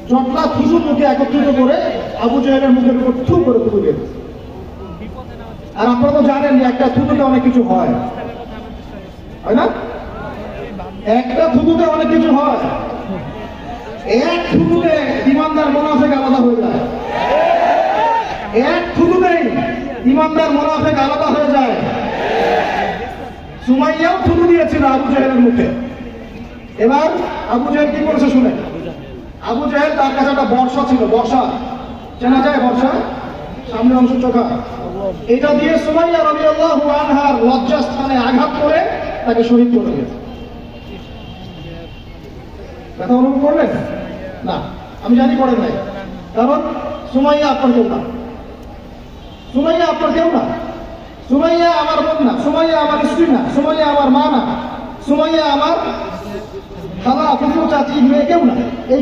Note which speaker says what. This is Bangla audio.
Speaker 1: জটলা থুতু মুখে একত্রিত করে আবু জাহেলের মুখের উপর থু করে থুতু দিয়েছে। আর আপনারা তো জানেন যে একটা থুতুতে অনেক কিছু হয় না? একটা থুতুতে অনেক কিছু হয়। এক থুতুতে ইমানদার মুনাফিক আলাদা হয়ে যায়। এক থুতুতেই ইমানদার মুনাফিক আলাদা হয়ে যায়। সুমাইয়াও থুতু দিয়েছিল আবু জাহেলের মুখে। এবার আবু জাহেল কি করেছে শুনে। আবু জাহেল তার কাছে একটা বর্ষা ছিল, বর্ষা চেনা যায়, বর্ষা সামনের অংশ চোখা, এটা দিয়ে সুমাইয়া রাদিয়াল্লাহু আনহার লজ্জাস্থানে আঘাত করে তাকে শহীদ করে দিয়েছে। কথা অনুভব করলেন না? আমি জানি করেন নাই, কারণ সুমাইয়া আপনার কেউ না, সুমাইয়া আপনার কেউ না, সুমাইয়া আমার বোন না, সুমাইয়া আমার স্ত্রী না, সুমাইয়া আমার মা না, সুমাইয়া আমার খালা ফুফু চাচি মেয়ে কেউ না।